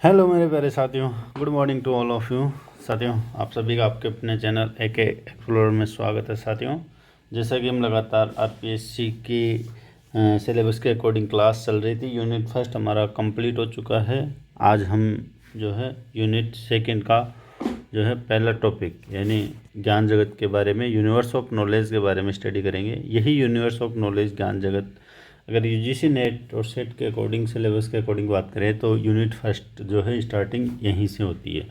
Hello मेरे प्यारे साथियों, good morning to all of you. साथियों, आप सभी का आपके अपने चैनल एके एक्सप्लोरर में स्वागत है। साथियों, जैसा कि हम लगातार आरपीएससी की सिलेबस के अकॉर्डिंग क्लास चल रही थी, यूनिट फर्स्ट हमारा कंप्लीट हो चुका है। आज हम जो है यूनिट सेकंड का जो है पहला टॉपिक यानी ज्ञान जगत के बारे में, यूनिवर्स ऑफ नॉलेज के बारे में स्टडी करेंगे। यही यूनिवर्स ऑफ नॉलेज ज्ञान जगत, अगर यूजीसी नेट और सेट के अकॉर्डिंग, सिलेबस के अकॉर्डिंग बात करें तो यूनिट फर्स्ट जो है स्टार्टिंग यहीं से होती है।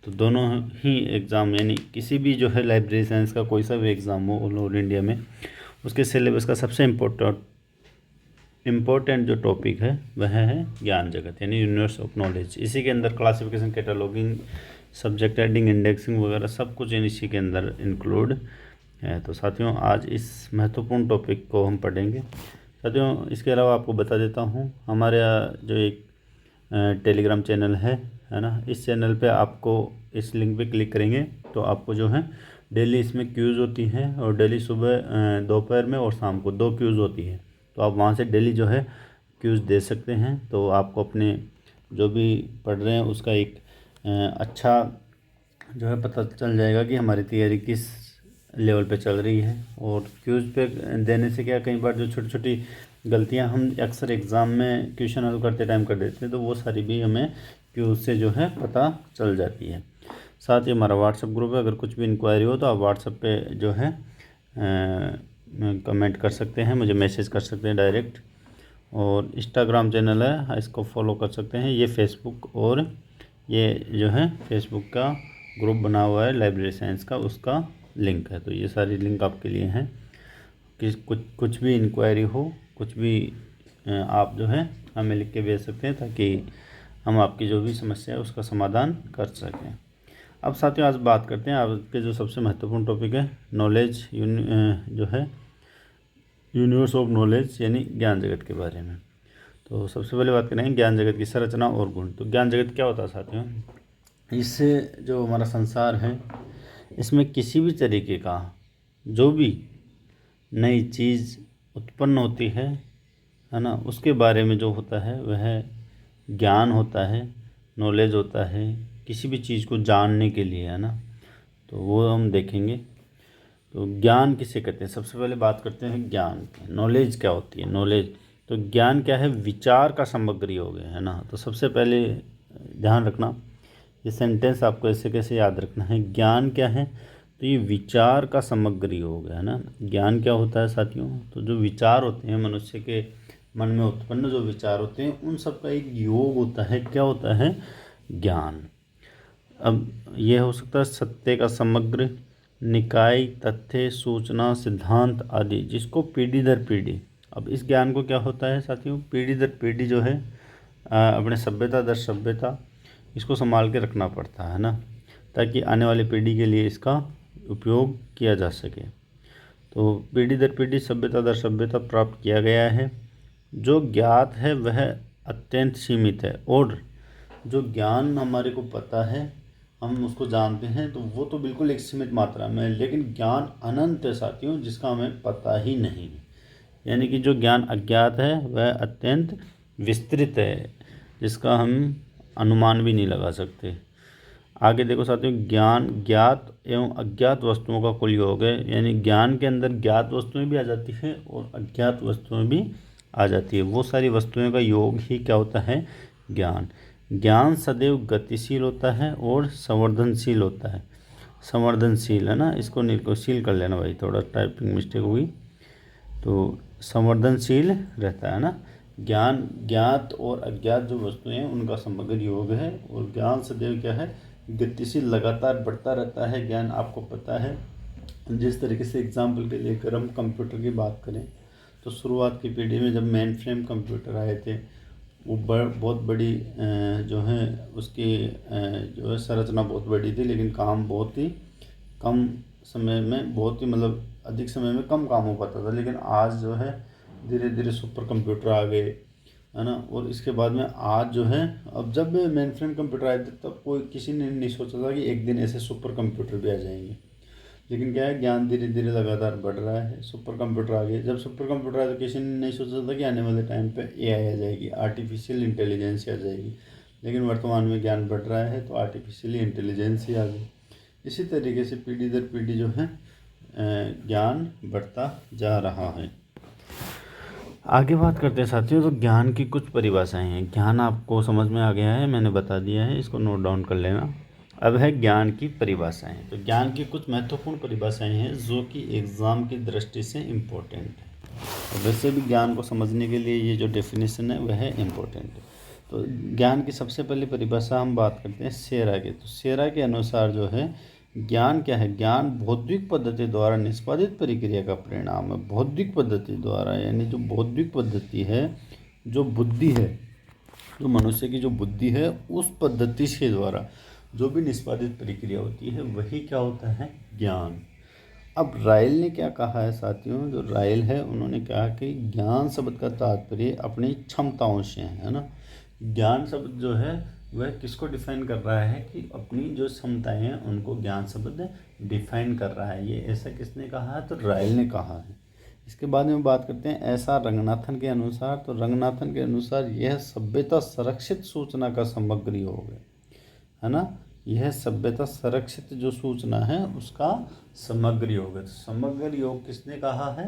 तो दोनों ही एग्ज़ाम यानी किसी भी जो है लाइब्रेरी साइंस का कोई सा भी एग्ज़ाम हो ऑल ओवर इंडिया में, उसके सिलेबस का सबसे इम्पोर्टेंट जो टॉपिक है वह है ज्ञान जगत यानी यूनिवर्स ऑफ नॉलेज। इसी के अंदर classification, cataloguing, subject heading, indexing वगैरह सब कुछ इसी के अंदर इंक्लूड है। तो साथियों, आज इस महत्वपूर्ण टॉपिक को हम पढ़ेंगे। साथियों, इसके अलावा आपको बता देता हूँ, हमारे जो एक टेलीग्राम चैनल है ना, इस चैनल पे आपको इस लिंक पे क्लिक करेंगे तो आपको जो है डेली इसमें क्यूज़ होती हैं और डेली सुबह, दोपहर में और शाम को 2 क्यूज़ होती है। तो आप वहाँ से डेली जो है क्यूज़ दे सकते हैं। तो आपको अपने जो भी पढ़ रहे हैं उसका एक अच्छा जो है पता चल जाएगा कि हमारी तैयारी किस लेवल पे चल रही है। और क्यूज़ पे देने से क्या, कई बार जो छोटी छोटी गलतियां हम अक्सर एग्ज़ाम में क्वेश्चन हल करते टाइम कर देते हैं, तो वो सारी भी हमें क्यूज़ से जो है पता चल जाती है। साथ ही हमारा व्हाट्सएप ग्रुप है, अगर कुछ भी इंक्वायरी हो तो आप व्हाट्सएप पे जो है कमेंट कर सकते हैं, मुझे मैसेज कर सकते हैं डायरेक्ट। और इंस्टाग्राम चैनल है, इसको फॉलो कर सकते हैं। ये फेसबुक और ये जो है फेसबुक का ग्रुप बना हुआ है लाइब्रेरी साइंस का, उसका लिंक है। तो ये सारी लिंक आपके लिए हैं कि कुछ भी इंक्वायरी हो, कुछ भी आप जो है हमें लिख के भेज सकते हैं ताकि हम आपकी जो भी समस्या है उसका समाधान कर सकें। अब साथियों, आज बात करते हैं आपके जो सबसे महत्वपूर्ण टॉपिक है नॉलेज, जो है यूनिवर्स ऑफ नॉलेज यानी ज्ञान जगत के बारे में। तो सबसे पहले बात करेंगे ज्ञान जगत की संरचना और गुण। तो ज्ञान जगत क्या होता है साथियों? इससे जो हमारा संसार है, इसमें किसी भी तरीके का जो भी नई चीज़ उत्पन्न होती है ना, उसके बारे में जो होता है वह ज्ञान होता है, नॉलेज होता है, किसी भी चीज़ को जानने के लिए, है ना। तो वो हम देखेंगे। तो ज्ञान किसे कहते हैं, सबसे पहले बात करते हैं ज्ञान की। नॉलेज क्या होती है? नॉलेज, तो ज्ञान क्या है? विचार का समग्र योग है ना। तो सबसे पहले ध्यान रखना, ये सेंटेंस आपको ऐसे कैसे याद रखना है। ज्ञान क्या है? तो ये विचार का समग्र योग है ना। ज्ञान क्या होता है साथियों? तो जो विचार होते हैं मनुष्य के मन में उत्पन्न, जो विचार होते हैं उन सब का एक योग होता है। क्या होता है? ज्ञान। अब यह हो सकता है सत्य का समग्र, निकाय, तथ्य, सूचना, सिद्धांत आदि, जिसको पीढ़ी दर पीढ़ी। अब इस ज्ञान को क्या होता है साथियों? पीढ़ी दर पीढ़ी जो है अपने सभ्यता दर सभ्यता इसको संभाल के रखना पड़ता है ना, ताकि आने वाली पीढ़ी के लिए इसका उपयोग किया जा सके। तो पीढ़ी दर पीढ़ी, सभ्यता दर सभ्यता प्राप्त किया गया है। जो ज्ञात है वह अत्यंत सीमित है, और जो ज्ञान हमारे को पता है, हम उसको जानते हैं, तो वो तो बिल्कुल एक सीमित मात्रा में है। लेकिन ज्ञान अनंत है साथियों, जिसका हमें पता ही नहीं है। यानी कि जो ज्ञान अज्ञात है वह अत्यंत विस्तृत है, जिसका हम अनुमान भी नहीं लगा सकते। आगे देखो साथियों, ज्ञान ज्ञात एवं अज्ञात वस्तुओं का कुल योग है। यानी ज्ञान के अंदर ज्ञात वस्तुएं भी आ जाती हैं और अज्ञात वस्तुएं भी आ जाती है। वो सारी वस्तुओं का योग ही क्या होता है? ज्ञान। ज्ञान सदैव गतिशील होता है और संवर्धनशील होता है। संवर्धनशील है ना, इसको निर्गोशील कर लेना भाई, थोड़ा टाइपिंग मिस्टेक हुई। तो संवर्धनशील रहता है ना। ज्ञान ज्ञात और अज्ञात जो वस्तुएं हैं उनका समग्र योग है। और ज्ञान सदैव क्या है? गतिशील, लगातार बढ़ता रहता है। ज्ञान आपको पता है, जिस तरीके से एग्जाम्पल के लिए अगर हम कंप्यूटर की बात करें, तो शुरुआत की पीढ़ी में जब मेन फ्रेम कंप्यूटर आए थे, वो बहुत बड़ी जो है उसकी जो है संरचना बहुत बड़ी थी, लेकिन काम बहुत ही कम समय में, बहुत ही मतलब अधिक समय में कम काम हो पाता था। लेकिन आज जो है धीरे धीरे सुपर कंप्यूटर आ गए, है ना। और इसके बाद में आज जो है, अब जब मेन फ्रेम कंप्यूटर आए थे तब कोई किसी ने नहीं सोचा था कि एक दिन ऐसे सुपर कंप्यूटर भी आ जाएंगे। लेकिन क्या है, ज्ञान धीरे धीरे लगातार बढ़ रहा है, सुपर कंप्यूटर आ गए। जब सुपर कंप्यूटर आया तो किसी ने नहीं सोचा था कि आने वाले टाइम पे एआई आ जाएगी, आर्टिफिशियल इंटेलिजेंस आ जाएगी। लेकिन वर्तमान में ज्ञान बढ़ रहा है तो आर्टिफिशियली इंटेलिजेंस ही आ गई। इसी तरीके से पीढ़ी दर पीढ़ी जो है ज्ञान बढ़ता जा रहा है। आगे बात करते हैं साथियों, तो ज्ञान की कुछ परिभाषाएं हैं। ज्ञान आपको समझ में आ गया है, मैंने बता दिया है, इसको नोट डाउन कर लेना। अब है ज्ञान की परिभाषाएं। तो ज्ञान की कुछ महत्वपूर्ण परिभाषाएं हैं जो कि एग्ज़ाम की दृष्टि से इम्पोर्टेंट है, और वैसे भी ज्ञान को समझने के लिए ये जो डेफिनेशन है वह इम्पोर्टेंट है। तो ज्ञान की सबसे पहली परिभाषा हम बात करते हैं शेरा की। तो शेरा के अनुसार जो है ज्ञान क्या है? ज्ञान बौद्धिक पद्धति द्वारा निष्पादित प्रक्रिया का परिणाम है। बौद्धिक पद्धति द्वारा, यानी जो बौद्धिक पद्धति है, जो बुद्धि है, जो मनुष्य की जो बुद्धि है, उस पद्धति के द्वारा जो भी निष्पादित प्रक्रिया होती है वही क्या होता है? ज्ञान। अब राइल ने क्या कहा है साथियों? जो राइल है उन्होंने कहा कि ज्ञान शब्द का तात्पर्य अपनी क्षमताओं से है ना। ज्ञान शब्द जो है वह किसको डिफाइन कर रहा है कि अपनी जो क्षमताएं हैं उनको ज्ञान शब्द डिफाइन कर रहा है। ये ऐसा किसने कहा है? तो राइल ने कहा है। इसके बाद में बात करते हैं ऐसा रंगनाथन के अनुसार। तो रंगनाथन के अनुसार यह सभ्यता संरक्षित सूचना का समग्र योग है ना। यह सभ्यता संरक्षित जो सूचना है उसका समग्र योग है। समग्र योग किसने कहा है?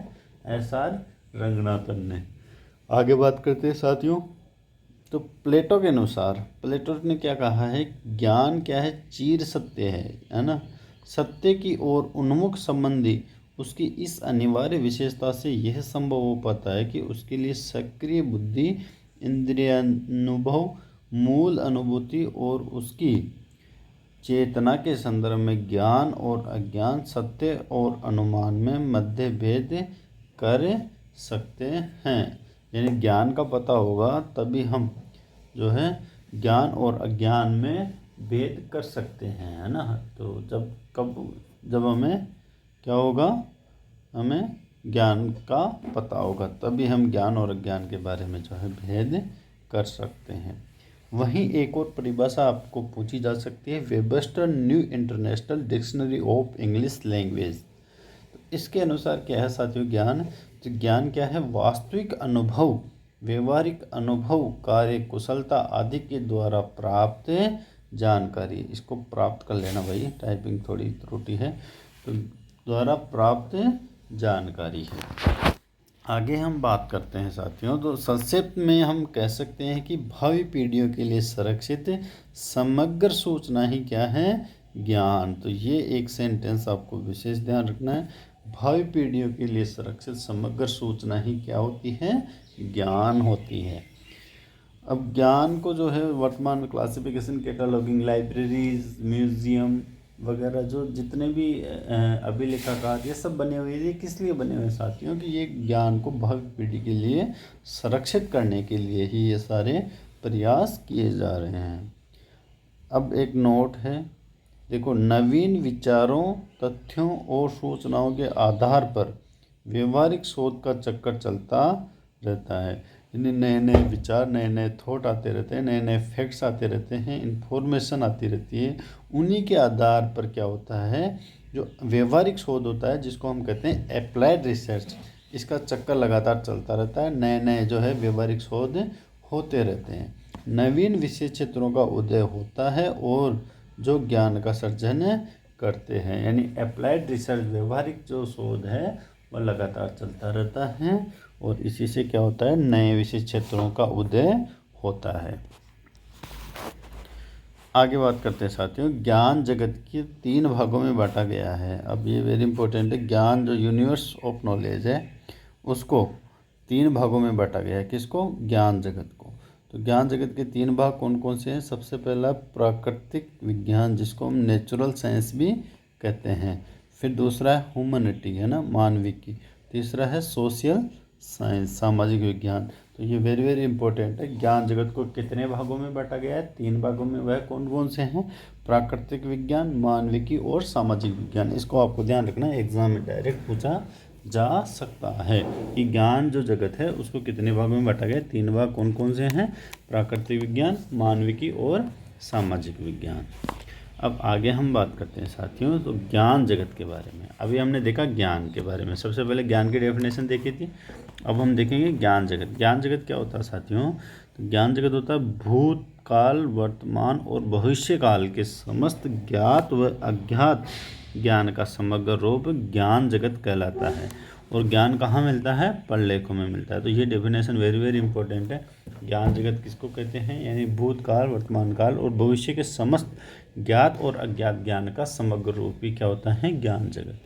एस.आर. रंगनाथन ने। आगे बात करते हैं साथियों, तो प्लेटो के अनुसार, प्लेटो ने क्या कहा है? ज्ञान क्या है? चीर सत्य है ना। सत्य की ओर उन्मुख संबंधी उसकी इस अनिवार्य विशेषता से यह संभव हो पाता है कि उसके लिए सक्रिय बुद्धि, इंद्रियानुभव, मूल अनुभूति और उसकी चेतना के संदर्भ में ज्ञान और अज्ञान, सत्य और अनुमान में मध्य भेद कर सकते हैं। यानी ज्ञान का पता होगा तभी हम जो है ज्ञान और अज्ञान में भेद कर सकते हैं, है ना। तो जब हमें क्या होगा? हमें ज्ञान का पता होगा तभी हम ज्ञान और अज्ञान के बारे में जो है भेद कर सकते हैं। वहीं एक और परिभाषा आपको पूछी जा सकती है, Webster new international dictionary of English language. तो इसके अनुसार क्या है साथियों? ज्ञान, तो ज्ञान क्या है? वास्तविक अनुभव, व्यवहारिक अनुभव, कार्य कुशलता आदि के द्वारा प्राप्त जानकारी। इसको प्राप्त कर लेना भाई, टाइपिंग थोड़ी त्रुटि है। तो द्वारा प्राप्त जानकारी है। आगे हम बात करते हैं साथियों, तो संक्षेप में हम कह सकते हैं कि भावी पीढ़ियों के लिए संरक्षित समग्र सूचना ही क्या है? ज्ञान। तो ये एक सेंटेंस आपको विशेष ध्यान रखना है। भावी पीढ़ियों के लिए सुरक्षित समग्र सूचना ही क्या होती है? ज्ञान होती है। अब ज्ञान को जो है वर्तमान में क्लासिफिकेशन, कैटलॉगिंग, लाइब्रेरीज, म्यूजियम वगैरह जो जितने भी अभिलेखागार ये सब बने हुए हैं, किस लिए बने हुए हैं साथियों? कि ये ज्ञान को भावी पीढ़ी के लिए संरक्षित करने के लिए ही ये सारे प्रयास किए जा रहे हैं। अब एक नोट है, देखो, नवीन विचारों, तथ्यों और सूचनाओं के आधार पर व्यवहारिक शोध का चक्कर चलता रहता है। यानी नए नए विचार, नए नए थॉट आते रहते हैं, नए नए फैक्ट्स आते रहते हैं, इन्फॉर्मेशन आती रहती है। उन्हीं के आधार पर क्या होता है? जो व्यवहारिक शोध होता है, जिसको हम कहते हैं अप्लाइड रिसर्च, इसका चक्कर लगातार चलता रहता है। नए नए जो है व्यवहारिक शोध होते रहते हैं। नवीन विषय क्षेत्रों का उदय होता है और जो ज्ञान का सृजन करते हैं। यानी अप्लाइड रिसर्च, व्यवहारिक जो शोध है वह लगातार चलता रहता है और इसी से क्या होता है? नए विशेष क्षेत्रों का उदय होता है। आगे बात करते हैं साथियों, ज्ञान जगत के 3 भागों में बांटा गया है। अब ये वेरी इंपॉर्टेंट है। ज्ञान जो यूनिवर्स ऑफ नॉलेज है उसको 3 भागों में बांटा गया है। किसको? ज्ञान जगत को। तो ज्ञान जगत के 3 भाग कौन कौन से हैं? सबसे पहला प्राकृतिक विज्ञान, जिसको हम नेचुरल साइंस भी कहते हैं। फिर दूसरा है ह्यूमैनिटी, है ना, मानविकी। तीसरा है सोशल साइंस, सामाजिक विज्ञान। तो ये वेरी वेरी इंपॉर्टेंट है। ज्ञान जगत को कितने भागों में बांटा गया है? 3 भागों में। वह कौन कौन से हैं? प्राकृतिक विज्ञान, मानविकी और सामाजिक विज्ञान। इसको आपको ध्यान रखना है, एग्जाम में डायरेक्ट पूछा जा सकता है कि ज्ञान जो जगत है उसको कितने भागों में बांटा गया है। 3 भाग कौन कौन से हैं? प्राकृतिक विज्ञान, मानविकी और सामाजिक विज्ञान। अब आगे हम बात करते हैं साथियों, तो ज्ञान जगत के बारे में। अभी हमने देखा ज्ञान के बारे में, सबसे पहले ज्ञान की डेफिनेशन देखी थी। अब हम देखेंगे ज्ञान जगत। ज्ञान जगत क्या होता है साथियों? ज्ञान जगत होता है भूतकाल, वर्तमान और भविष्य काल के समस्त ज्ञात व अज्ञात ज्ञान का समग्र रूप ज्ञान जगत कहलाता है। और ज्ञान कहाँ मिलता है? प्रलेखों में मिलता है। तो ये डेफिनेशन वेरी वेरी इंपॉर्टेंट है। ज्ञान जगत किसको कहते हैं? यानी भूतकाल, वर्तमान काल और भविष्य के समस्त ज्ञात और अज्ञात ज्ञान का समग्र रूप ही क्या होता है? ज्ञान जगत।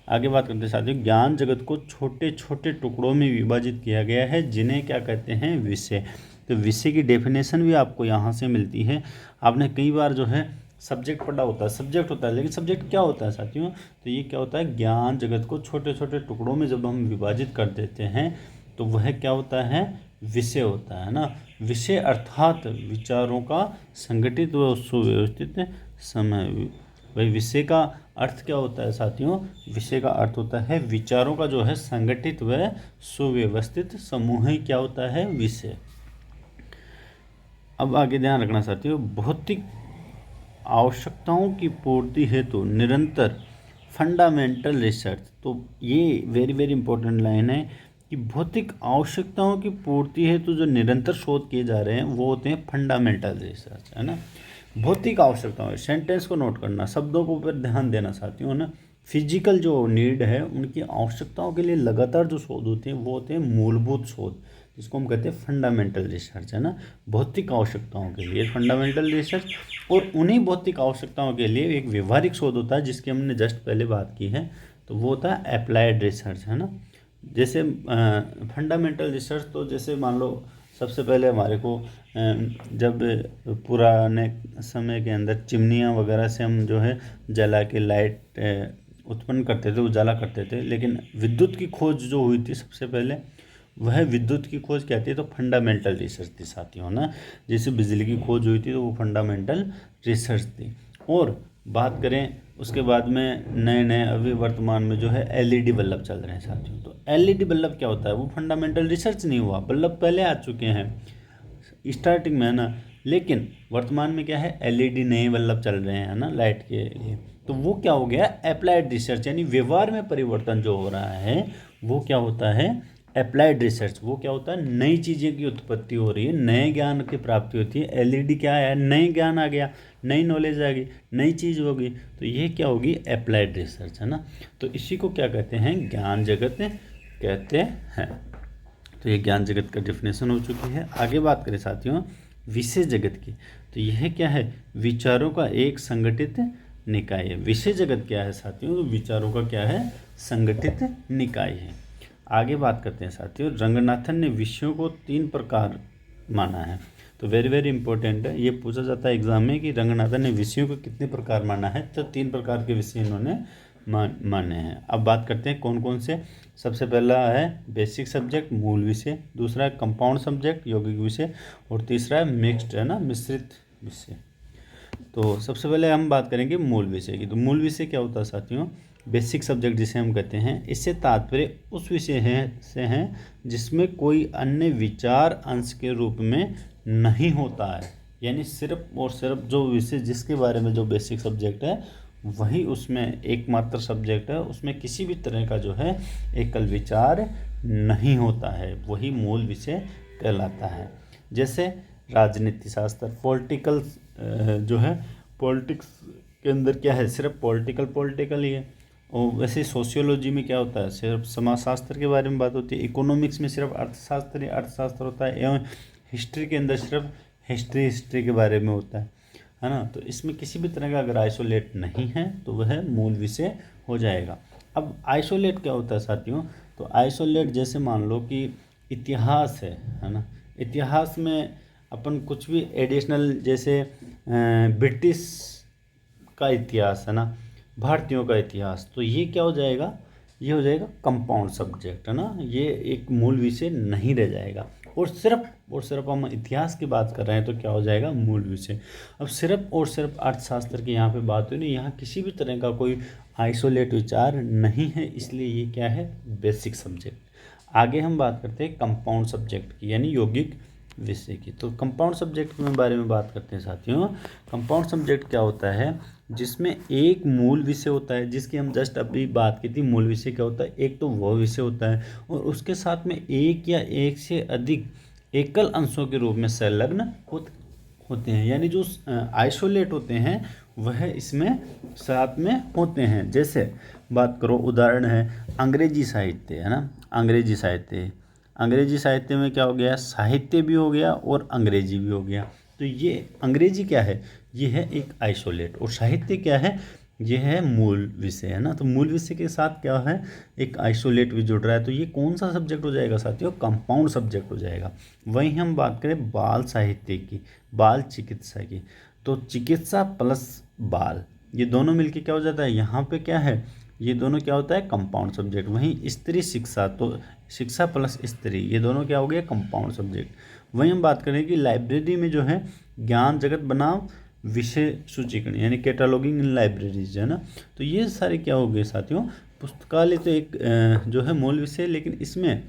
आगे बात करते हैं साथियों, ज्ञान जगत को छोटे छोटे टुकड़ों में विभाजित किया गया है, जिन्हें क्या कहते हैं? विषय। तो विषय की डेफिनेशन भी आपको यहाँ से मिलती है। आपने कई बार जो है सब्जेक्ट पढ़ा होता है, सब्जेक्ट होता है, लेकिन सब्जेक्ट क्या होता है साथियों? तो ये क्या होता है? ज्ञान जगत को छोटे छोटे टुकड़ों में जब हम विभाजित कर देते हैं तो वह क्या होता है? विषय होता है ना। विषय अर्थात विचारों का संगठित व सुव्यवस्थित समय। भाई विषय का अर्थ क्या होता है साथियों? विषय का अर्थ होता है विचारों का जो है संगठित व सुव्यवस्थित समूह ही क्या होता है? विषय। अब आगे ध्यान रखना साथियों, भौतिक आवश्यकताओं की पूर्ति हेतु निरंतर फंडामेंटल रिसर्च। तो ये वेरी वेरी इंपॉर्टेंट लाइन है कि भौतिक आवश्यकताओं की पूर्ति हेतु जो निरंतर शोध किए जा रहे हैं वो होते हैं फंडामेंटल रिसर्च, है ना। भौतिक आवश्यकताएं, सेंटेंस को नोट करना, शब्दों को ऊपर ध्यान देना साथियों ना। फिजिकल जो नीड है उनकी आवश्यकताओं के लिए लगातार जो शोध होते हैं वो होते हैं मूलभूत शोध, जिसको हम कहते हैं फंडामेंटल रिसर्च, है ना। भौतिक आवश्यकताओं के लिए फंडामेंटल रिसर्च, और उन्हीं भौतिक आवश्यकताओं के लिए एक व्यवहारिक शोध होता है जिसकी हमने जस्ट पहले बात की है, तो वो होता है अप्लाइड रिसर्च, है ना। जैसे फंडामेंटल रिसर्च, तो जैसे मान लो सबसे पहले हमारे को जब पुराने समय के अंदर चिमनियाँ वगैरह से हम जो है जला के लाइट उत्पन्न करते थे, उजाला करते थे, लेकिन विद्युत की खोज जो हुई थी सबसे पहले, वह विद्युत की खोज क्या थी? तो फंडामेंटल रिसर्च थी साथियों ना। जैसे बिजली की खोज हुई थी तो वो फंडामेंटल रिसर्च थी। और बात करें उसके बाद में नए नए अभी वर्तमान में जो है एलईडी बल्ब चल रहे हैं साथियों। तो एलईडी बल्ब क्या होता है? वो फंडामेंटल रिसर्च नहीं हुआ, बल्ब पहले आ चुके हैं स्टार्टिंग में, है ना। लेकिन वर्तमान में क्या है? एलईडी नए बल्ब चल रहे हैं ना लाइट के लिए। तो वो क्या हो गया? अप्लाइड रिसर्च, यानी व्यवहार में परिवर्तन जो हो रहा है वो क्या होता है? Applied research. वो क्या होता है? नई चीज़ें की उत्पत्ति हो रही है, नए ज्ञान की प्राप्ति होती है। एलईडी क्या है? नए ज्ञान आ गया, नई नॉलेज आ गई, नई चीज़ होगी, तो ये क्या होगी? अप्लाइड रिसर्च, है ना। तो इसी को क्या कहते हैं? ज्ञान जगत कहते हैं। तो ये ज्ञान जगत का डेफिनेशन हो चुकी है। आगे बात करें साथियों विषय जगत की, तो यह क्या है? विचारों का एक संगठित निकाय है। विषय जगत क्या है साथियों? तो विचारों का क्या है? संगठित निकाय है। आगे बात करते हैं साथियों, रंगनाथन ने विषयों को 3 प्रकार माना है। तो वेरी वेरी इंपॉर्टेंट है, ये पूछा जाता है एग्जाम में कि रंगनाथन ने विषयों को कितने प्रकार माना है। तो 3 प्रकार के विषय इन्होंने माने हैं। अब बात करते हैं कौन कौन से। सबसे पहला है बेसिक सब्जेक्ट, मूल विषय। दूसरा है कंपाउंड सब्जेक्ट, यौगिक विषय। और तीसरा है मिक्स्ड, है ना, मिश्रित विषय। तो सबसे पहले हम बात करेंगे मूल विषय की। तो मूल विषय क्या होता है साथियों? बेसिक सब्जेक्ट जिसे हम कहते हैं। इससे तात्पर्य उस विषय से हैं जिसमें कोई अन्य विचार अंश के रूप में नहीं होता है। यानी सिर्फ और सिर्फ जो विषय जिसके बारे में जो बेसिक सब्जेक्ट है वही उसमें एकमात्र सब्जेक्ट है, उसमें किसी भी तरह का जो है एकल विचार नहीं होता है, वही मूल विषय कहलाता है। जैसे राजनीति शास्त्र, पॉलिटिकल जो है, पॉलिटिक्स के अंदर क्या है? सिर्फ पॉलिटिकल ही है। और वैसे सोशियोलॉजी में क्या होता है? सिर्फ समाजशास्त्र के बारे में बात होती है। इकोनॉमिक्स में सिर्फ अर्थशास्त्र होता है। एवं हिस्ट्री के अंदर सिर्फ हिस्ट्री के बारे में होता है ना। तो इसमें किसी भी तरह का अगर आइसोलेट नहीं है तो वह मूल विषय हो जाएगा। अब आइसोलेट क्या होता है साथियों? तो आइसोलेट जैसे मान लो कि इतिहास है ना। इतिहास में अपन कुछ भी एडिशनल, जैसे ब्रिटिश का इतिहास, है ना, भारतीयों का इतिहास, तो ये क्या हो जाएगा? ये हो जाएगा कंपाउंड सब्जेक्ट, है ना। ये एक मूल विषय नहीं रह जाएगा। और सिर्फ हम इतिहास की बात कर रहे हैं तो क्या हो जाएगा? मूल विषय। अब सिर्फ और सिर्फ अर्थशास्त्र की यहाँ पे बात हो नहीं, यहाँ किसी भी तरह का कोई आइसोलेट विचार नहीं है, इसलिए ये क्या है? Basic subject. आगे हम बात करते हैं कंपाउंड सब्जेक्ट की, यानी यौगिक विषय की। तो कंपाउंड सब्जेक्ट के बारे में बात करते हैं साथियों। कंपाउंड सब्जेक्ट क्या होता है? जिसमें एक मूल विषय होता है, जिसकी हम जस्ट अभी बात की थी। मूल विषय क्या होता है? एक तो वह विषय होता है और उसके साथ में एक या एक से अधिक एकल अंशों के रूप में संलग्न होते हैं, यानी जो आइसोलेट होते हैं वह इसमें साथ में होते हैं। जैसे बात करो, उदाहरण है अंग्रेजी साहित्य, है ना, अंग्रेजी साहित्य। अंग्रेजी साहित्य में क्या हो गया, साहित्य भी हो गया और अंग्रेजी भी हो गया। तो ये अंग्रेजी क्या है, ये है एक आइसोलेट, और साहित्य क्या है, ये है मूल विषय, है ना। तो मूल विषय के साथ क्या है, एक आइसोलेट भी जुड़ रहा है। तो ये कौन सा सब्जेक्ट हो जाएगा साथियों, कंपाउंड सब्जेक्ट हो जाएगा। वहीं हम बात करें बाल साहित्य की, बाल चिकित्सा की, तो चिकित्सा प्लस बाल, ये दोनों मिलके क्या हो जाता है, यहाँ पे क्या है, ये दोनों क्या होता है, कंपाउंड सब्जेक्ट। वहीं स्त्री शिक्षा, तो शिक्षा प्लस स्त्री, ये दोनों क्या हो गया, कंपाउंड सब्जेक्ट। वहीं हम बात करें कि लाइब्रेरी में जो है ज्ञान जगत बनाम विषय सूचीकरण, यानी कैटलॉगिंग इन लाइब्रेरीज, है ना। तो ये सारे क्या हो गए साथियों, पुस्तकालय तो एक जो है मूल विषय, लेकिन इसमें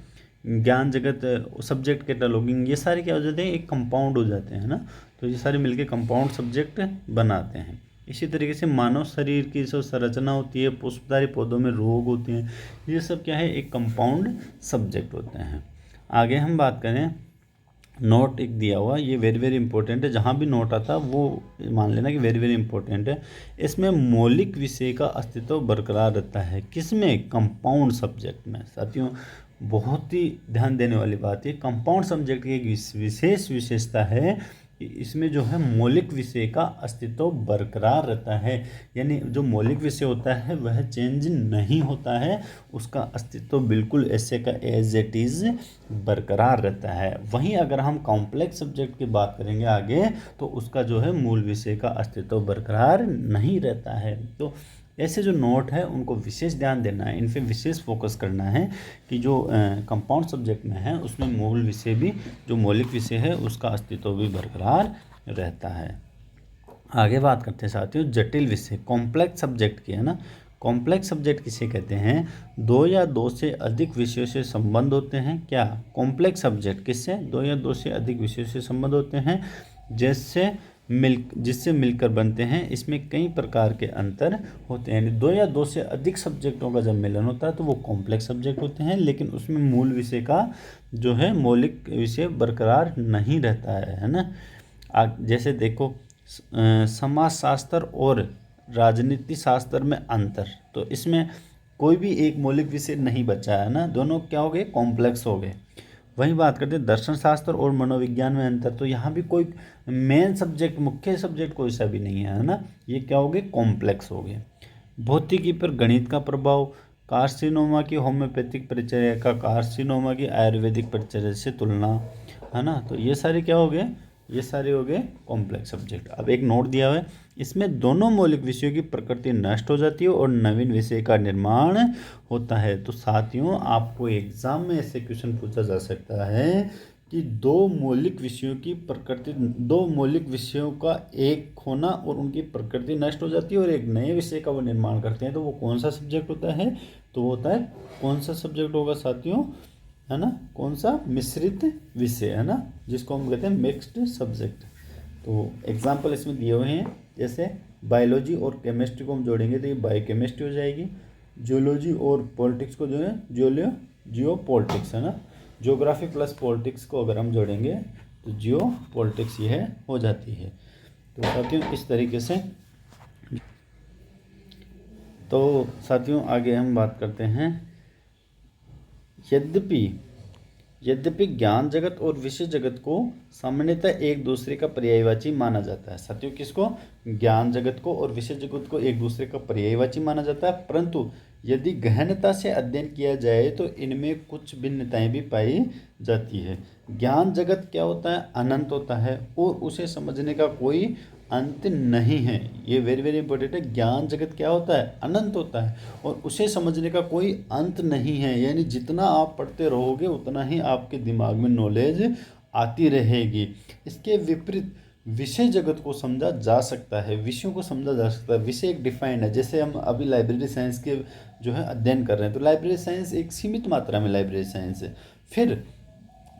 ज्ञान जगत, सब्जेक्ट कैटलॉगिंग, ये सारे क्या हो जाते हैं, एक कंपाउंड हो जाते हैं ना। तो ये सारे मिलके कंपाउंड सब्जेक्ट बनाते हैं। इसी तरीके से मानव शरीर की जो संरचना होती है, पुष्पधारी पौधों में रोग होते हैं, ये सब क्या है, एक कंपाउंड सब्जेक्ट होते हैं। आगे हम बात करें, नोट एक दिया हुआ, ये वेरी वेरी इंपॉर्टेंट है, जहाँ भी नोट आता वो मान लेना कि वेरी वेरी इंपॉर्टेंट है। इसमें मौलिक विषय का अस्तित्व बरकरार रहता है, किसमें, कंपाउंड सब्जेक्ट में। साथियों बहुत ही ध्यान देने वाली बात है, कंपाउंड सब्जेक्ट की एक विशेष विशेषता है, इसमें जो है मौलिक विषय का अस्तित्व बरकरार रहता है, यानी जो मौलिक विषय होता है वह चेंज नहीं होता है, उसका अस्तित्व बिल्कुल ऐसे का एज इट इज़ बरकरार रहता है। वहीं अगर हम कॉम्प्लेक्स सब्जेक्ट की बात करेंगे आगे, तो उसका जो है मूल विषय का अस्तित्व बरकरार नहीं रहता है। तो ऐसे जो नोट है उनको विशेष ध्यान देना है, इन पे विशेष फोकस करना है कि जो कंपाउंड सब्जेक्ट में है उसमें मूल विषय भी, जो मौलिक विषय है उसका अस्तित्व भी बरकरार रहता है। आगे बात करते हैं साथियों जटिल विषय, कॉम्प्लेक्स सब्जेक्ट की, है ना। कॉम्प्लेक्स सब्जेक्ट किसे कहते हैं, दो या दो से अधिक विषयों से संबंध होते हैं। क्या, कॉम्प्लेक्स सब्जेक्ट किससे, दो या दो से अधिक विषयों से संबंध होते हैं, जिससे मिलकर बनते हैं। इसमें कई प्रकार के अंतर होते हैं, दो या दो से अधिक सब्जेक्टों का जब मिलन होता है तो वो कॉम्प्लेक्स सब्जेक्ट होते हैं, लेकिन उसमें मूल विषय का जो है मौलिक विषय बरकरार नहीं रहता है ना। जैसे देखो, समाजशास्त्र और राजनीति शास्त्र में अंतर, तो इसमें कोई भी एक मौलिक विषय नहीं बचा है ना, दोनों क्या हो गए, कॉम्प्लेक्स हो गए। वहीं बात करते हैं दर्शन शास्त्र और मनोविज्ञान में अंतर, तो यहाँ भी कोई मेन सब्जेक्ट, मुख्य सब्जेक्ट कोई सा भी नहीं है ना, ये क्या हो गए, कॉम्प्लेक्स हो गए। भौतिकी पर गणित का प्रभाव, कार्सिनोमा की होम्योपैथिक परिचर्या का कार्सिनोमा की आयुर्वेदिक परिचर्या से तुलना, है ना। तो ये सारे क्या हो गए, ये सारे हो गए कॉम्प्लेक्स सब्जेक्ट। अब एक नोट दिया हुआ है, इसमें दोनों मौलिक विषयों की प्रकृति नष्ट हो जाती है और नवीन विषय का निर्माण होता है। तो साथियों आपको एग्जाम में ऐसे क्वेश्चन पूछा जा सकता है कि दो मौलिक विषयों की प्रकृति, दो मौलिक विषयों का एक होना और उनकी प्रकृति नष्ट हो जाती है और एक नए विषय का वो निर्माण करते हैं, तो वो कौन सा सब्जेक्ट होता है, तो वो होता है, कौन सा सब्जेक्ट होगा साथियों, है ना, कौन सा, मिश्रित विषय, है ना, जिसको हम कहते हैं मिक्स्ड सब्जेक्ट। तो एग्जाम्पल इसमें दिए हुए हैं, जैसे बायोलॉजी और केमिस्ट्री को हम जोड़ेंगे तो ये बायोकेमिस्ट्री हो जाएगी, जियोलॉजी और पॉलिटिक्स को जो है जियो पॉलिटिक्स, है ना, ज्योग्राफी प्लस पॉलिटिक्स को अगर हम जोड़ेंगे तो जियो पॉलिटिक्स ये है हो जाती है। तो साथियों इस तरीके से, तो साथियों आगे हम बात करते हैं, यद्यपि ज्ञान जगत और विषय जगत को सामान्यतः एक दूसरे का पर्यायवाची माना जाता है। साथियों किसको, ज्ञान जगत को और विषय जगत को एक दूसरे का पर्यायवाची माना जाता है, परंतु यदि गहनता से अध्ययन किया जाए तो इनमें कुछ भिन्नताएं भी पाई जाती है। ज्ञान जगत क्या होता है, अनंत होता है और उसे समझने का कोई अंत नहीं है। ये वेरी वेरी इंपॉर्टेंट है, ज्ञान जगत क्या होता है, अनंत होता है और उसे समझने का कोई अंत नहीं है, यानी जितना आप पढ़ते रहोगे उतना ही आपके दिमाग में नॉलेज आती रहेगी। इसके विपरीत विषय जगत को समझा जा सकता है, विषयों को समझा जा सकता है। विषय एक डिफाइंड है, जैसे हम अभी लाइब्रेरी साइंस के जो है अध्ययन कर रहे हैं, तो लाइब्रेरी साइंस एक सीमित मात्रा में लाइब्रेरी साइंस है। फिर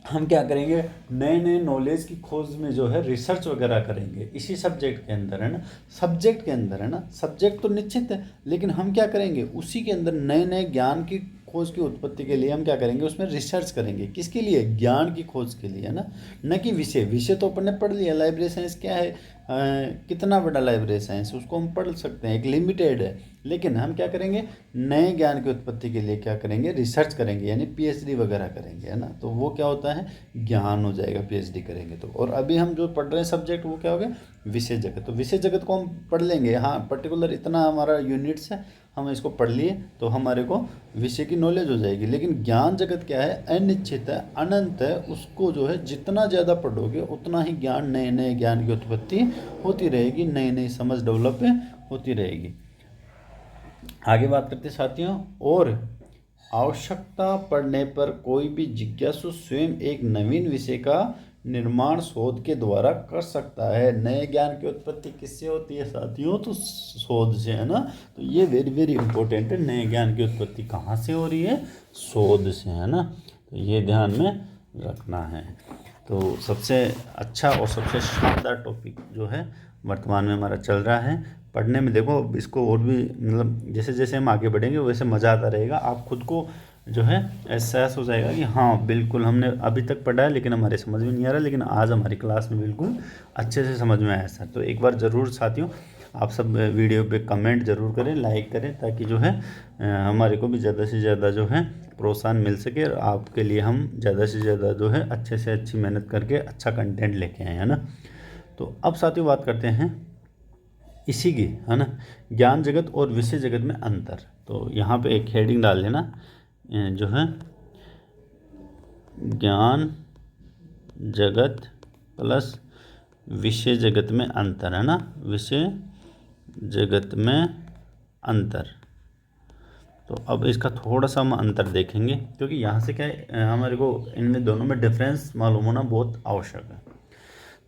हम क्या करेंगे, नए नए नॉलेज की खोज में जो है रिसर्च वगैरह करेंगे इसी सब्जेक्ट के अंदर, है ना, सब्जेक्ट के अंदर, है ना। सब्जेक्ट तो निश्चित है, लेकिन हम क्या करेंगे, उसी के अंदर नए नए ज्ञान की खोज की उत्पत्ति के लिए हम क्या करेंगे, उसमें रिसर्च करेंगे। किसके लिए? ज्ञान की खोज के लिए, है ना, न कि विषय। विषय तो अपन ने पढ़ लिया, लाइब्रेरी साइंस क्या है, कितना बड़ा लाइब्रेरी साइंस, उसको हम पढ़ सकते हैं, एक लिमिटेड है। लेकिन हम क्या करेंगे, नए ज्ञान की उत्पत्ति के लिए क्या करेंगे, रिसर्च करेंगे, यानी पीएचडी वगैरह करेंगे, है ना। तो वो क्या होता है, ज्ञान हो जाएगा पीएचडी करेंगे तो। और अभी हम जो पढ़ रहे हैं सब्जेक्ट, वो क्या हो गया, विषय जगत। तो विषय जगत को हम पढ़ लेंगे, हाँ पर्टिकुलर इतना हमारा यूनिट्स है, हम इसको पढ़ लिए तो हमारे को विषय की नॉलेज हो जाएगी। लेकिन ज्ञान जगत क्या है, अनिश्चित है, अनंत है। उसको जो है जितना ज़्यादा पढ़ोगे उतना ही ज्ञान, नए नए ज्ञान की उत्पत्ति होती रहेगी, नई नई समझ डेवलप होती रहेगी। आगे बात करते हैं साथियों। और आवश्यकता पड़ने पर कोई भी जिज्ञासु स्वयं एक नवीन विषय का निर्माण शोध के द्वारा कर सकता है। नए ज्ञान की उत्पत्ति किससे होती है साथियों, तो शोध से, है ना। तो ये वेरी वेरी इंपॉर्टेंट है, नए ज्ञान की उत्पत्ति कहाँ से हो रही है, शोध से, है ना। तो ये ध्यान में रखना है। तो सबसे अच्छा और सबसे शानदार टॉपिक जो है वर्तमान में हमारा चल रहा है। पढ़ने में देखो इसको और भी, मतलब जैसे जैसे हम आगे बढ़ेंगे वैसे मज़ा आता रहेगा। आप खुद को जो है एहसास हो जाएगा कि हाँ बिल्कुल हमने अभी तक पढ़ा है लेकिन हमारे समझ में नहीं आ रहा, लेकिन आज हमारी क्लास में बिल्कुल अच्छे से समझ में आया सर। तो एक बार ज़रूर साथियों आप सब वीडियो पे कमेंट ज़रूर करें, लाइक करें, ताकि जो है हमारे को भी ज़्यादा से ज़्यादा जो है प्रोत्साहन मिल सके और आपके लिए हम ज़्यादा से ज़्यादा जो है अच्छे से अच्छी मेहनत करके अच्छा कंटेंट लेके आए, है ना। तो अब साथियों बात करते हैं इसी की, है ना, ज्ञान जगत और विषय जगत में अंतर। तो यहाँ पे एक हेडिंग डाल लेना जो है ज्ञान जगत प्लस विषय जगत में अंतर, है ना, विषय जगत में अंतर। तो अब इसका थोड़ा सा हम अंतर देखेंगे, क्योंकि यहाँ से क्या है हमारे को इनमें दोनों में डिफरेंस मालूम होना बहुत आवश्यक है।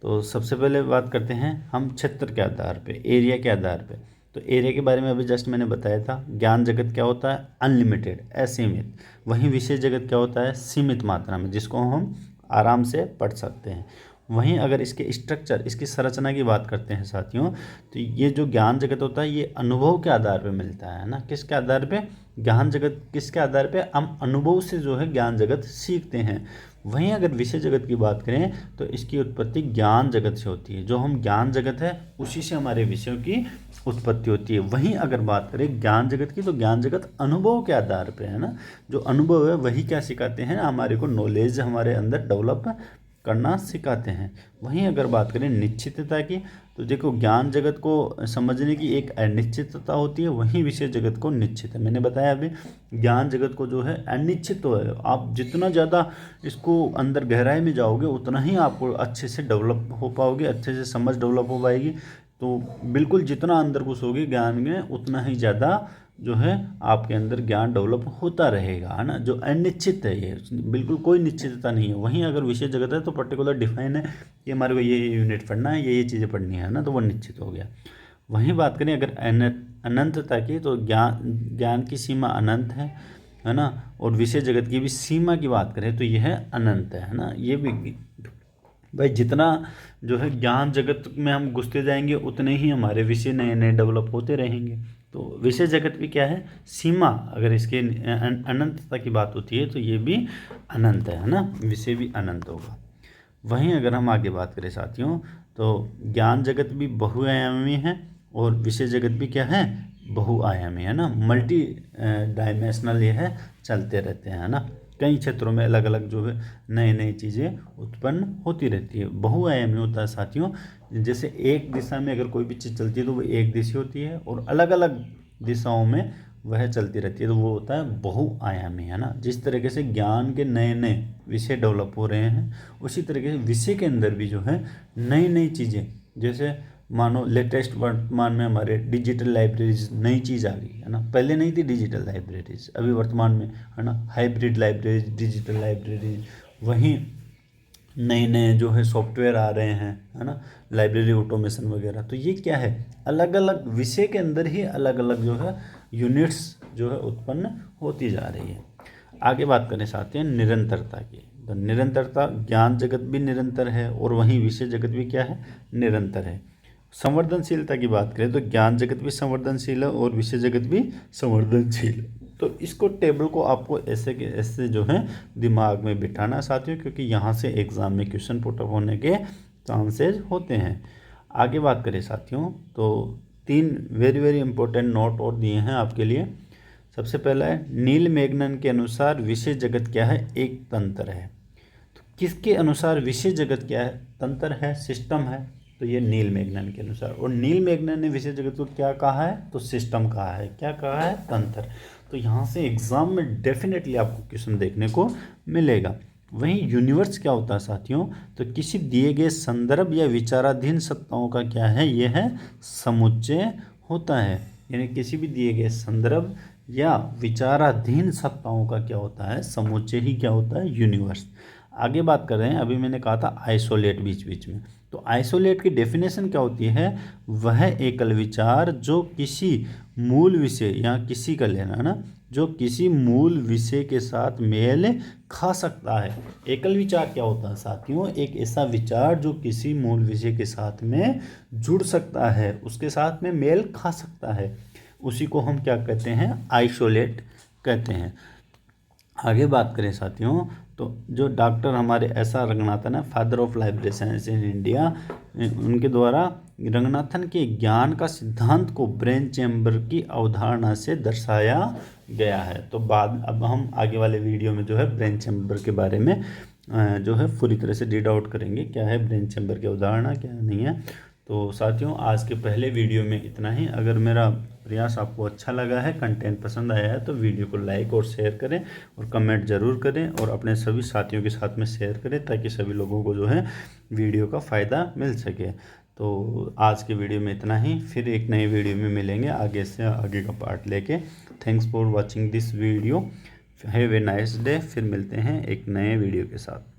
तो सबसे पहले बात करते हैं हम क्षेत्र के आधार पे, एरिया के आधार पे। तो एरिया के बारे में अभी जस्ट मैंने बताया था। ज्ञान जगत क्या होता है, अनलिमिटेड, असीमित। वहीं विषय जगत क्या होता है, सीमित मात्रा में, जिसको हम आराम से पढ़ सकते हैं। वहीं अगर इसके स्ट्रक्चर, इसकी संरचना की बात करते हैं साथियों, तो ये जो ज्ञान जगत होता है ये अनुभव के आधार पे मिलता है ना। किसके आधार पे, ज्ञान जगत किसके आधार पे, हम अनुभव से जो है ज्ञान जगत सीखते हैं। वहीं अगर विषय जगत की बात करें तो इसकी उत्पत्ति ज्ञान जगत से होती है। जो हम ज्ञान जगत है उसी से हमारे विषयों की उत्पत्ति होती है। वहीं अगर बात करें ज्ञान जगत की, तो ज्ञान जगत अनुभव के आधार पे, है ना। जो अनुभव है वही क्या सिखाते हैं, हमारे को नॉलेज हमारे अंदर डेवलप करना सिखाते हैं। वहीं अगर बात करें निश्चितता की, तो देखो ज्ञान जगत को समझने की एक अनिश्चितता होती है, वहीं विषय जगत को निश्चित है। मैंने बताया अभी ज्ञान जगत को जो है अनिश्चित तो है, आप जितना ज़्यादा इसको अंदर गहराई में जाओगे उतना ही आपको अच्छे से डेवलप हो पाओगे, अच्छे से समझ डेवलप हो पाएगी। तो बिल्कुल जितना अंदर घुसोगे ज्ञान में उतना ही ज़्यादा जो है आपके अंदर ज्ञान डेवलप होता रहेगा, है ना। जो अनिश्चित है ये बिल्कुल कोई निश्चितता नहीं है। वहीं अगर विषय जगत है तो पर्टिकुलर डिफाइन है कि हमारे को ये यूनिट पढ़ना है, ये चीज़ें पढ़नी है ना, तो वो निश्चित हो गया। वहीं बात करें अगर अनंतता की, तो ज्ञान की सीमा अनंत है ना। और विषय जगत की भी सीमा की बात करें तो यह अनंत है ना। ये भी भाई जितना जो है ज्ञान जगत में हम घुसते जाएंगे उतने ही हमारे विषय नए नए डेवलप होते रहेंगे। तो विषय जगत भी क्या है, सीमा। अगर इसके अनंतता की बात होती है तो ये भी अनंत है ना, विषय भी अनंत होगा। वहीं अगर हम आगे बात करें साथियों, तो ज्ञान जगत भी बहुआयामी है और विषय जगत भी क्या है, बहुआयामी, है ना। मल्टी डायमेंशनल ये है, चलते रहते हैं, है ना। कई क्षेत्रों में अलग अलग जो है नई नई चीज़ें उत्पन्न होती रहती है। बहुआयामी होता है साथियों, जैसे एक दिशा में अगर कोई भी चीज़ चलती है तो वो एक दिशा होती है, और अलग अलग दिशाओं में वह चलती रहती है, तो वो होता है बहुआयामी, है ना। जिस तरीके से ज्ञान के नए नए विषय डेवलप हो रहे हैं, उसी तरीके से विषय के अंदर भी जो है नई नई चीज़ें, जैसे मानो लेटेस्ट वर्तमान में हमारे डिजिटल लाइब्रेरीज नई चीज़ आ गई, है ना। पहले नहीं थी डिजिटल लाइब्रेरीज, अभी वर्तमान में, है ना, हाइब्रिड लाइब्रेरीज, डिजिटल लाइब्रेरीज। वहीं नए नए जो है सॉफ्टवेयर आ रहे हैं, है ना, लाइब्रेरी ऑटोमेशन वगैरह। तो ये क्या है, अलग अलग विषय के अंदर ही अलग अलग जो है यूनिट्स जो है उत्पन्न होती जा रही है। आगे बात करें साथ ही निरंतरता की। तो निरंतरता, ज्ञान जगत भी निरंतर है और वहीं विषय जगत भी क्या है, निरंतर है। संवर्धनशीलता की बात करें तो ज्ञान जगत भी संवर्धनशील है और विषय जगत भी संवर्धनशील है। तो इसको टेबल को आपको ऐसे के ऐसे जो है दिमाग में बिठाना साथियों, क्योंकि यहाँ से एग्ज़ाम में क्वेश्चन पुट अप होने के चांसेस होते हैं। आगे बात करें साथियों, तो 3 वेरी वेरी इंपॉर्टेंट नोट और दिए हैं आपके लिए। सबसे पहला है, नील मैगनन के अनुसार विषय जगत क्या है? एक तंत्र है। तो किसके अनुसार विषय जगत क्या है? तंत्र है, सिस्टम है। तो ये नील मैगनन के अनुसार, और नील मैगनन ने विषय जगत को क्या कहा है? तो सिस्टम कहा है। क्या कहा है? तंत्र। तो यहाँ से एग्जाम में डेफिनेटली आपको क्वेश्चन देखने को मिलेगा। वहीं यूनिवर्स क्या होता है साथियों? तो किसी दिए गए संदर्भ या विचाराधीन सत्ताओं का क्या है? यह है समुच्चय होता है। यानी किसी भी दिए गए संदर्भ या विचाराधीन सत्ताओं का क्या होता है? समुच्चय ही क्या होता है? यूनिवर्स। आगे बात कर रहे हैं, अभी मैंने कहा था आइसोलेट बीच बीच में। तो आइसोलेट की डेफिनेशन क्या होती है? वह एकल विचार जो किसी मूल विषय या किसी का लेना ना, जो किसी मूल विषय के साथ मेल खा सकता है। एकल विचार क्या होता है साथियों? एक ऐसा विचार जो किसी मूल विषय के साथ में जुड़ सकता है, उसके साथ में मेल खा सकता है, उसी को हम क्या कहते हैं? आइसोलेट कहते हैं। आगे बात करें साथियों, तो जो डॉक्टर हमारे S.R. रंगनाथन है, father of library science in India, उनके द्वारा रंगनाथन के ज्ञान का सिद्धांत को ब्रेन चैम्बर की अवधारणा से दर्शाया गया है। तो अब हम आगे वाले वीडियो में जो है ब्रेन चैम्बर के बारे में जो है पूरी तरह से रीड आउट करेंगे, क्या है ब्रेन चैम्बर की अवधारणा, क्या नहीं है। तो साथियों, आज के पहले वीडियो में इतना ही। अगर मेरा प्रयास आपको अच्छा लगा है, कंटेंट पसंद आया है, तो वीडियो को लाइक और शेयर करें और कमेंट ज़रूर करें और अपने सभी साथियों के साथ में शेयर करें, ताकि सभी लोगों को जो है वीडियो का फ़ायदा मिल सके। तो आज के वीडियो में इतना ही, फिर एक नए वीडियो में मिलेंगे आगे से आगे का पार्ट लेके। Thanks for watching this video. Have a nice day. फिर मिलते हैं एक नए वीडियो के साथ।